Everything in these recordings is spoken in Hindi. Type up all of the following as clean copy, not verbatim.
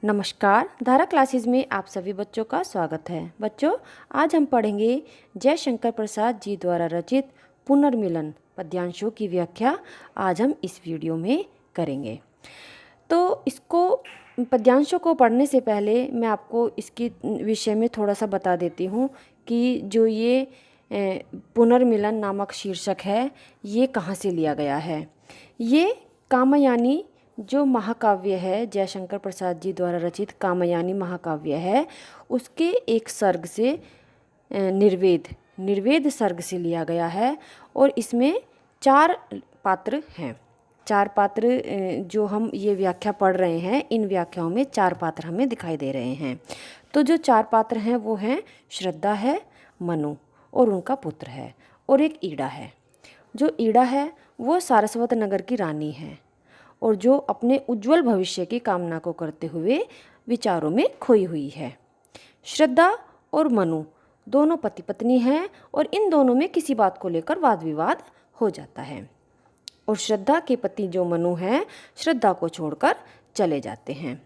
नमस्कार, धारा क्लासेस में आप सभी बच्चों का स्वागत है। बच्चों, आज हम पढ़ेंगे जयशंकर प्रसाद जी द्वारा रचित पुनर्मिलन पद्यांशों की व्याख्या आज हम इस वीडियो में करेंगे। तो इसको पद्यांशों को पढ़ने से पहले मैं आपको इसके विषय में थोड़ा सा बता देती हूँ कि जो ये पुनर्मिलन नामक शीर्षक है ये कहाँ से लिया गया है। ये कामयानी जो महाकाव्य है, जयशंकर प्रसाद जी द्वारा रचित कामयानी महाकाव्य है, उसके एक सर्ग से निर्वेद सर्ग से लिया गया है। और इसमें 4 पात्र हैं। 4 पात्र जो हम ये व्याख्या पढ़ रहे हैं, इन व्याख्याओं में 4 पात्र हमें दिखाई दे रहे हैं। तो जो 4 पात्र हैं वो हैं श्रद्धा है, मनु और उनका पुत्र है, और एक ईड़ा है। जो ईड़ा है वो सारस्वत नगर की रानी है और जो अपने उज्जवल भविष्य की कामना को करते हुए विचारों में खोई हुई है। श्रद्धा और मनु दोनों पति पत्नी हैं और इन दोनों में किसी बात को लेकर वाद विवाद हो जाता है। और श्रद्धा के पति जो मनु हैं, श्रद्धा को छोड़कर चले जाते हैं।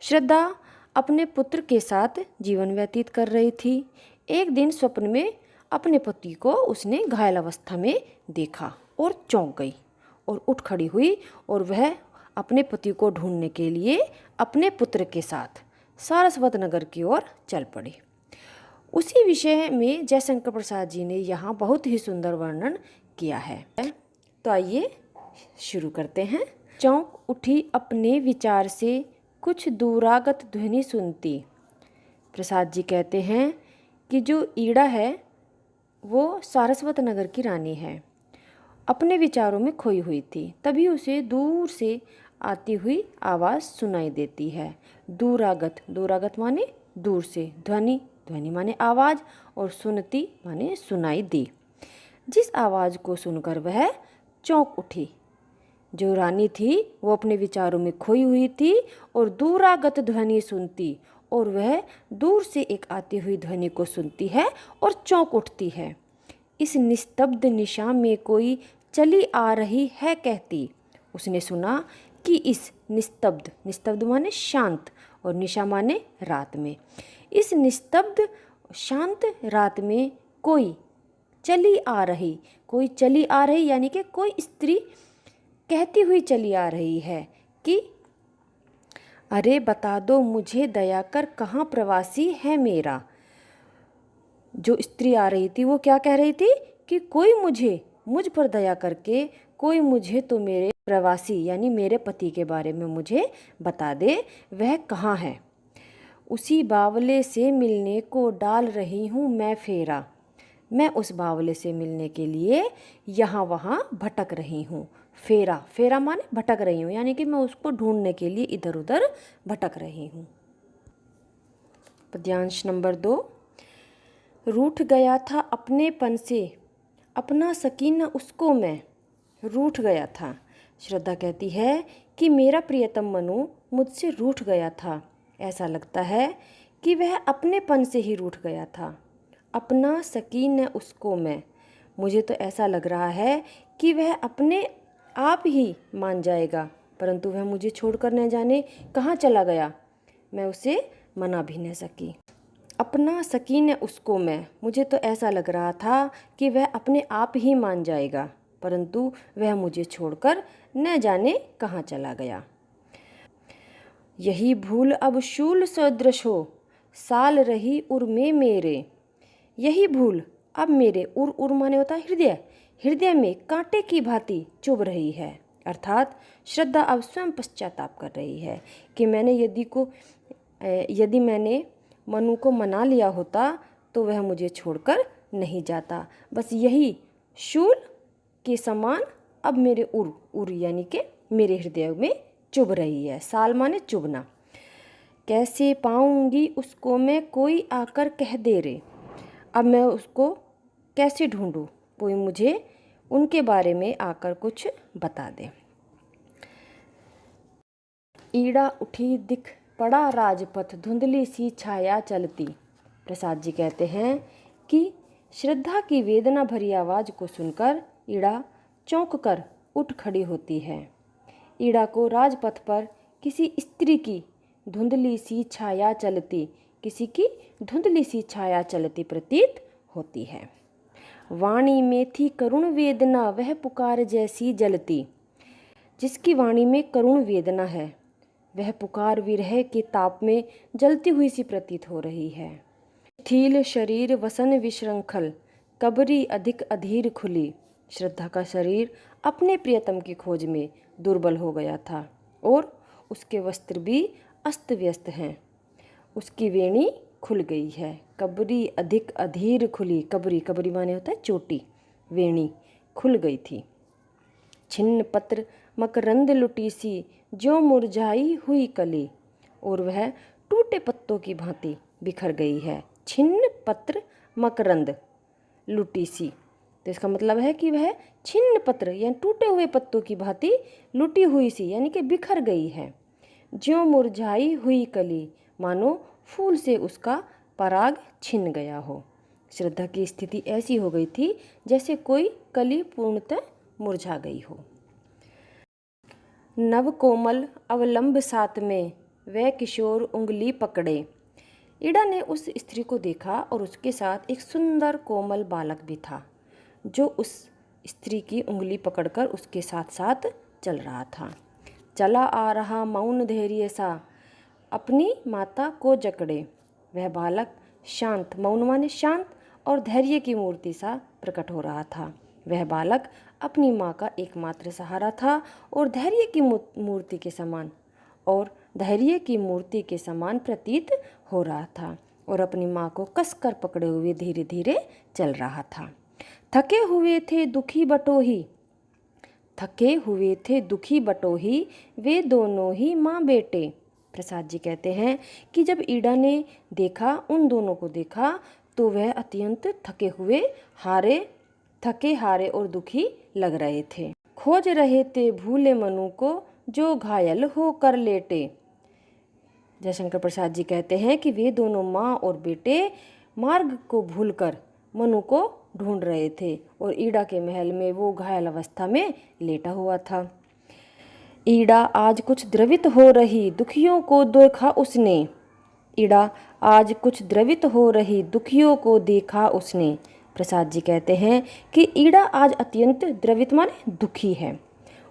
श्रद्धा अपने पुत्र के साथ जीवन व्यतीत कर रही थी। एक दिन स्वप्न में अपने पति को उसने घायल अवस्था में देखा और चौंक गई और उठ खड़ी हुई और वह अपने पति को ढूंढने के लिए अपने पुत्र के साथ सारस्वत नगर की ओर चल पड़ी। उसी विषय में जयशंकर प्रसाद जी ने यहाँ बहुत ही सुंदर वर्णन किया है। तो आइए शुरू करते हैं। चौंक उठी अपने विचार से कुछ दूरागत ध्वनि सुनती। प्रसाद जी कहते हैं कि जो ईड़ा है वो सारस्वत नगर की रानी है, अपने विचारों में खोई हुई थी। तभी उसे दूर से आती हुई आवाज़ सुनाई देती है। दूरागत माने दूर से, ध्वनि माने आवाज़, और सुनती माने सुनाई दी। जिस आवाज़ को सुनकर वह चौंक उठी। जो रानी थी वो अपने विचारों में खोई हुई थी और दूरागत ध्वनि सुनती, और वह दूर से एक आती हुई ध्वनि को सुनती है और चौंक उठती है। इस निस्तब्ध निशा में कोई चली आ रही है कहती। उसने सुना कि इस निस्तब्ध माने शांत और निशा माने रात में, इस निस्तब्ध शांत रात में कोई चली आ रही यानी कि कोई स्त्री कहती हुई चली आ रही है कि अरे बता दो मुझे दया कर, कहाँ प्रवासी है मेरा। जो स्त्री आ रही थी वो क्या कह रही थी कि कोई मुझ पर दया करके, कोई मुझे तो मेरे प्रवासी यानी मेरे पति के बारे में मुझे बता दे, वह कहाँ है। उसी बावले से मिलने को डाल रही हूँ मैं फेरा। मैं उस बावले से मिलने के लिए यहाँ वहाँ भटक रही हूँ। फेरा माने भटक रही हूँ, यानी कि मैं उसको ढूंढने के लिए इधर उधर भटक रही हूँ। पद्यांश नंबर 2। रूठ गया था अपनेपन से, अपना सकीना उसको मैं रूठ गया था। श्रद्धा कहती है कि मेरा प्रियतम मनु मुझसे रूठ गया था। ऐसा लगता है कि वह अपनेपन से ही रूठ गया था। अपना सकीना उसको मैं, मुझे तो ऐसा लग रहा है कि वह अपने आप ही मान जाएगा, परंतु वह मुझे छोड़कर न जाने कहाँ चला गया। मैं उसे मना भी न सकी। अपना सकीन उसको मैं, मुझे तो ऐसा लग रहा था कि वह अपने आप ही मान जाएगा, परंतु वह मुझे छोड़कर न जाने कहाँ चला गया। यही भूल अब शूल सदृश हो, साल रही उर में मेरे। यही भूल अब मेरे, उर माने होता है हृदय में कांटे की भांति चुभ रही है। अर्थात श्रद्धा अब स्वयं पश्चाताप कर रही है कि यदि मैंने मनु को मना लिया होता तो वह मुझे छोड़कर नहीं जाता। बस यही शूल के समान अब मेरे उर यानी कि मेरे हृदय में चुभ रही है। साल माने चुभना। कैसे पाऊंगी उसको मैं, कोई आकर कह दे रे। अब मैं उसको कैसे ढूंढूं, कोई मुझे उनके बारे में आकर कुछ बता दे। ईड़ा उठी दिख पड़ा राजपथ, धुंधली सी छाया चलती। प्रसाद जी कहते हैं कि श्रद्धा की वेदना भरी आवाज़ को सुनकर ईड़ा चौंक कर उठ खड़ी होती है। ईड़ा को राजपथ पर किसी स्त्री की धुंधली सी छाया चलती, किसी की धुंधली सी छाया चलती प्रतीत होती है। वाणी में थी करुण वेदना, वह पुकार जैसी जलती। जिसकी वाणी में करुण वेदना है, वह पुकार विरह के ताप में जलती हुई सी प्रतीत हो रही है। शिथिल शरीर वसन विशृंखल, कबरी अधिक अधीर खुली। श्रद्धा का शरीर अपने प्रियतम की खोज में दुर्बल हो गया था और उसके वस्त्र भी अस्त व्यस्त हैं। उसकी वेणी खुल गई है। कबरी अधिक अधीर खुली, कबरी कबरी माने होता है चोटी, वेणी खुल गई थी। छिन्न पत्र मकरंद लुटी सी, जो मुरझाई हुई कली। और वह टूटे पत्तों की भांति बिखर गई है। छिन्न पत्र मकरंद लुटी सी, तो इसका मतलब है कि वह छिन्न पत्र यानी टूटे हुए पत्तों की भांति लुटी हुई सी यानी कि बिखर गई है। ज्यों मुरझाई हुई कली, मानो फूल से उसका पराग छिन गया हो। श्रद्धा की स्थिति ऐसी हो गई थी जैसे कोई कली पूर्णतः मुरझा गई हो। नव कोमल अवलंब साथ में, वह किशोर उंगली पकड़े। ईड़ा ने उस स्त्री को देखा और उसके साथ एक सुंदर कोमल बालक भी था, जो उस स्त्री की उंगली पकड़कर उसके साथ साथ चल रहा था। चला आ रहा मौन धैर्य सा, अपनी माता को जकड़े। वह बालक शांत, मौन माने शांत, और धैर्य की मूर्ति सा प्रकट हो रहा था। वह बालक अपनी माँ का एकमात्र सहारा था और धैर्य की मूर्ति के समान प्रतीत हो रहा था और अपनी माँ को कसकर पकड़े हुए धीरे धीरे चल रहा था। थके हुए थे दुखी बटोही, वे दोनों ही माँ बेटे। प्रसाद जी कहते हैं कि जब ईड़ा ने देखा, उन दोनों को देखा, तो वह अत्यंत थके हारे और दुखी लग रहे थे। खोज रहे थे भूले मनु को, जो घायल हो कर लेटे। जयशंकर प्रसाद जी कहते हैं कि वे दोनों माँ और बेटे मार्ग को भूलकर मनु को ढूंढ रहे थे और ईड़ा के महल में वो घायल अवस्था में लेटा हुआ था। ईड़ा आज कुछ द्रवित हो रही, दुखियों को देखा उसने। ईड़ा आज कुछ द्रवित हो रही, दुखियों को देखा उसने। प्रसाद जी कहते हैं कि ईड़ा आज अत्यंत द्रवित माने दुखी है।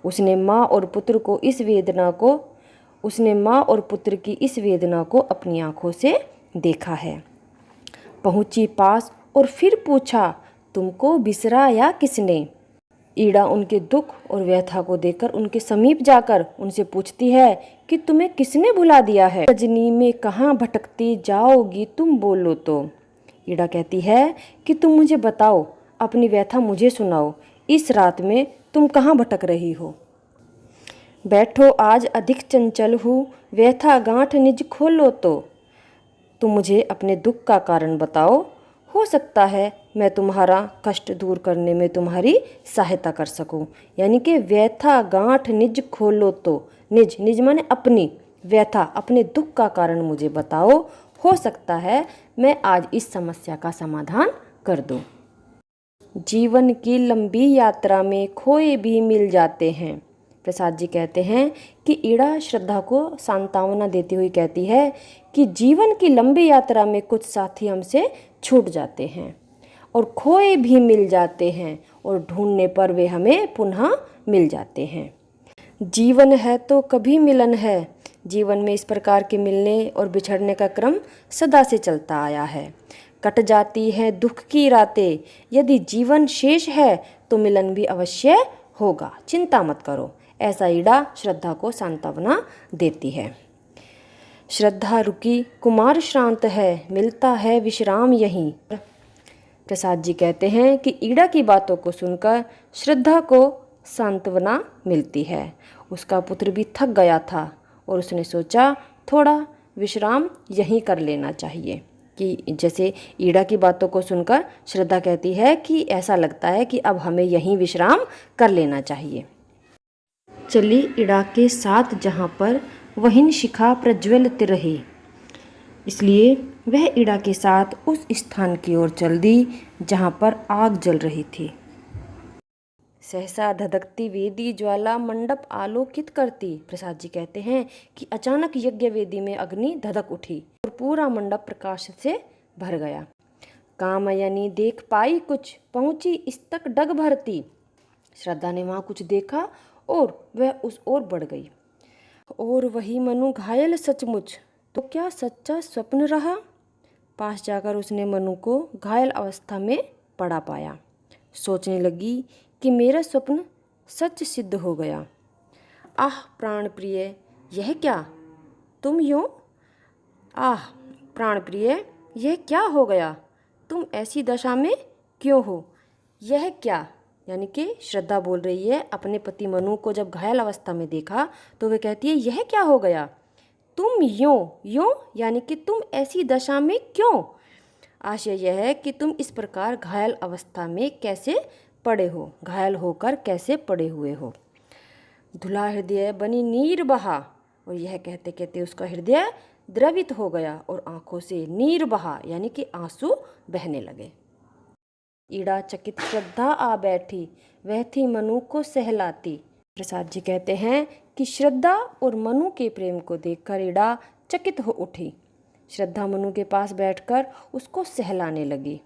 उसने माँ और पुत्र की इस वेदना को अपनी आंखों से देखा है। पहुंची पास और फिर पूछा, तुमको बिसराया किसने। ईड़ा उनके दुख और व्यथा को देखकर उनके समीप जाकर उनसे पूछती है कि तुम्हें किसने भुला दिया है। रजनी में कहाँ भटकती जाओगी तुम, बोलो तो। ईड़ा कहती है कि तुम मुझे बताओ, अपनी व्यथा मुझे सुनाओ, इस रात में तुम कहाँ भटक रही हो। बैठो आज अधिक चंचल हूँ, व्यथा गांठ निज खोलो तो। तुम मुझे अपने दुख का कारण बताओ, हो सकता है मैं तुम्हारा कष्ट दूर करने में तुम्हारी सहायता कर सकूं। यानी कि व्यथा गांठ निज खोलो तो, निज माने अपनी व्यथा, अपने दुख का कारण मुझे बताओ, हो सकता है मैं आज इस समस्या का समाधान कर दूं। जीवन की लंबी यात्रा में खोए भी मिल जाते हैं। प्रसाद जी कहते हैं कि ईड़ा श्रद्धा को सांत्वना देती हुई कहती है कि जीवन की लंबी यात्रा में कुछ साथी हमसे छूट जाते हैं और खोए भी मिल जाते हैं और ढूंढने पर वे हमें पुनः मिल जाते हैं। जीवन है तो कभी मिलन है। जीवन में इस प्रकार के मिलने और बिछड़ने का क्रम सदा से चलता आया है। कट जाती है दुख की रातें, यदि जीवन शेष है तो मिलन भी अवश्य होगा, चिंता मत करो। ऐसा ईड़ा श्रद्धा को सांत्वना देती है। श्रद्धा रुकी कुमार श्रांत है, मिलता है विश्राम यहीं। प्रसाद जी कहते हैं कि ईड़ा की बातों को सुनकर श्रद्धा को सांत्वना मिलती है। उसका पुत्र भी थक गया था और उसने सोचा थोड़ा विश्राम यहीं कर लेना चाहिए। कि जैसे ईड़ा की बातों को सुनकर श्रद्धा कहती है कि ऐसा लगता है कि अब हमें यहीं विश्राम कर लेना चाहिए। चली ईड़ा के साथ जहाँ पर वहीन शिखा प्रज्वलित रही, इसलिए वह ईड़ा के साथ उस स्थान की ओर चल दी जहाँ पर आग जल रही थी। सहसा धधकती वेदी ज्वाला मंडप आलोकित करती। प्रसाद जी कहते हैं कि अचानक यज्ञ वेदी में अग्नि धधक उठी और पूरा मंडप प्रकाश से भर गया। कामयनी देख पाई कुछ, पहुंची इस तक डग भरती। श्रद्धा ने वहाँ कुछ देखा और वह उस ओर बढ़ गई। और वही मनु घायल सचमुच, तो क्या सच्चा स्वप्न रहा? पास जाकर उसने मनु को घायल अवस्था में पड़ा पाया। सोचने लगी कि मेरा स्वप्न सच सिद्ध हो गया। आह प्राण प्रिय, यह क्या तुम यूं? आह प्राण प्रिय, यह क्या हो गया? तुम ऐसी दशा में क्यों हो? यह क्या, यानी कि श्रद्धा बोल रही है अपने पति मनु को जब घायल अवस्था में देखा तो वह कहती है यह क्या हो गया? तुम यूं यानी कि तुम ऐसी दशा में क्यों? आशय यह है कि तुम इस प्रकार घायल अवस्था में कैसे पड़े हो, घायल होकर कैसे पड़े हुए हो। धुला हृदय बनी नीर बहा, और यह कहते कहते उसका हृदय द्रवित हो गया और आंखों से नीर बहा यानी कि आंसू बहने लगे। ईड़ा चकित श्रद्धा आ बैठी, वह थी मनु को सहलाती। प्रसाद जी कहते हैं कि श्रद्धा और मनु के प्रेम को देखकर ईड़ा चकित हो उठी। श्रद्धा मनु के पास बैठकर उसको सहलाने लगी।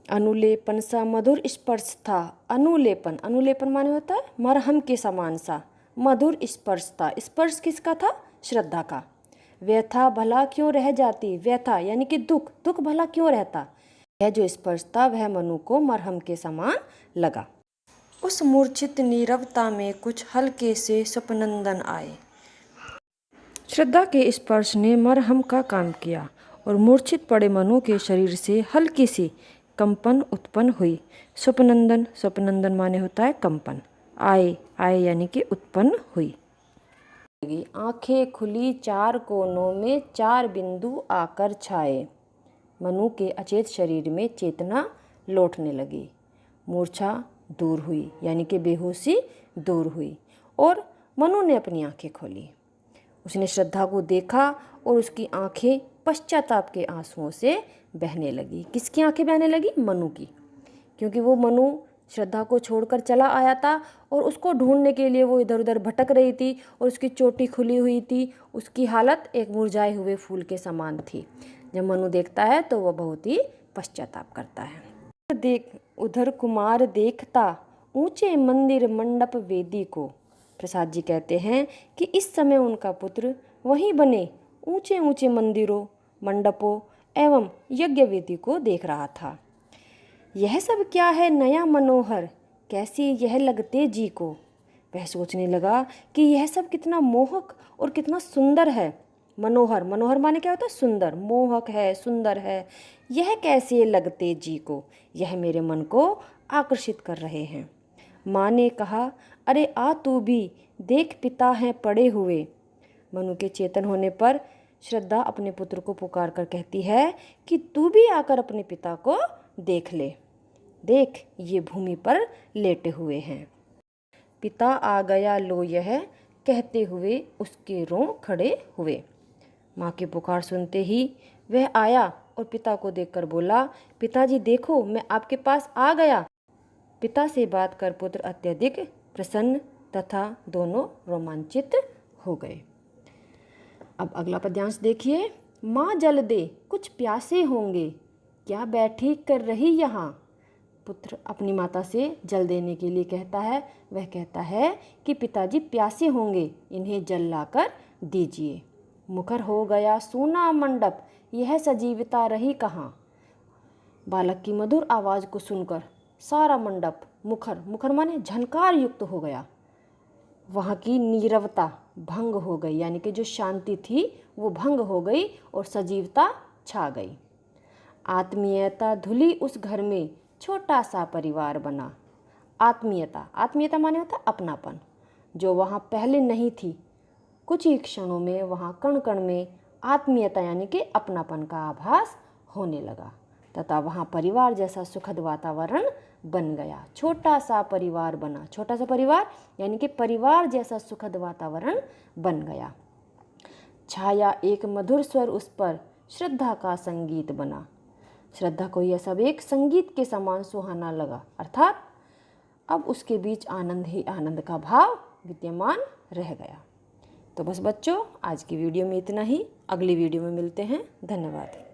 अनुलेपन सा मधुर स्पर्श था। अनुलेपन, अनुलेपन माने होता है मरहम के समान सा। मधुर स्पर्श था। स्पर्श किसका था? श्रद्धा का। व्यथा भला क्यों रह जाती? व्यथा यानी कि दुख, दुख भला क्यों रहता? यह जो स्पर्श था वह मनु को मरहम के समान लगा। उस मूर्छित नीरवता में कुछ हल्के से स्वप्नंदन आए। श्रद्धा के स्पर्श ने मरहम का काम किया और मूर्छित पड़े मनु के शरीर से हल्की सी कंपन उत्पन्न हुई। स्वप्नंदन, स्वप्नंदन माने होता है कंपन। आए, आए यानी कि उत्पन्न हुई। आंखें खुली चार कोनों में चार बिंदु आकर छाए। मनु के अचेत शरीर में चेतना लौटने लगी। मूर्छा दूर हुई यानी कि बेहोशी दूर हुई और मनु ने अपनी आंखें खोली। उसने श्रद्धा को देखा और उसकी आंखें पश्चाताप के आंसुओं से बहने लगी। किसकी आंखें बहने लगी? मनु की, क्योंकि वो मनु श्रद्धा को छोड़कर चला आया था और उसको ढूंढने के लिए वो इधर उधर भटक रही थी और उसकी चोटी खुली हुई थी। उसकी हालत एक मुरझाए हुए फूल के समान थी। जब मनु देखता है तो वह बहुत ही पश्चाताप करता है। देख उधर कुमार देखता ऊंचे मंदिर मंडप वेदी को। प्रसाद जी कहते हैं कि इस समय उनका पुत्र वहीं बने ऊंचे ऊंचे मंदिरों, मंडपों एवं यज्ञ वेदी को देख रहा था। यह सब क्या है नया मनोहर, कैसी यह लगते जी को। वह सोचने लगा कि यह सब कितना मोहक और कितना सुंदर है। मनोहर, मनोहर माने क्या होता है? सुंदर, मोहक है, सुंदर है। यह कैसे लगते जी को, यह मेरे मन को आकर्षित कर रहे हैं। माँ ने कहा, अरे आ तू भी देख, पिता हैं पड़े हुए। मनु के चेतन होने पर श्रद्धा अपने पुत्र को पुकार कर कहती है कि तू भी आकर अपने पिता को देख ले। देख, ये भूमि पर लेटे हुए हैं। पिता आ गया लो, यह कहते हुए उसके रों खड़े हुए। माँ की पुकार सुनते ही वह आया और पिता को देखकर बोला, पिताजी देखो, मैं आपके पास आ गया। पिता से बात कर पुत्र अत्यधिक प्रसन्न तथा दोनों रोमांचित हो गए। अब अगला पद्यांश देखिए। माँ जल दे, कुछ प्यासे होंगे, क्या बैठी कर रही यहाँ। पुत्र अपनी माता से जल देने के लिए कहता है। वह कहता है कि पिताजी प्यासे होंगे, इन्हें जल लाकर दीजिए। मुखर हो गया सूना मंडप, यह सजीवता रही कहाँ। बालक की मधुर आवाज़ को सुनकर सारा मंडप मुखर, मुखर माने झनकार युक्त हो गया। वहाँ की नीरवता भंग हो गई, यानी कि जो शांति थी वो भंग हो गई और सजीवता छा गई। आत्मीयता धुली उस घर में, छोटा सा परिवार बना। आत्मीयता, आत्मीयता माने होता है अपनापन, जो वहाँ पहले नहीं थी। कुछ ही क्षणों में वहाँ कण कण में आत्मीयता यानी कि अपनापन का आभास होने लगा तथा वहाँ परिवार जैसा सुखद वातावरण बन गया। छोटा सा परिवार बना, छोटा सा परिवार यानी कि परिवार जैसा सुखद वातावरण बन गया। छाया एक मधुर स्वर उस पर, श्रद्धा का संगीत बना। श्रद्धा को यह सब एक संगीत के समान सुहाना लगा। अर्थात अब उसके बीच आनंद ही आनंद का भाव विद्यमान रह गया। तो बस बच्चों, आज की वीडियो में इतना ही। अगली वीडियो में मिलते हैं। धन्यवाद।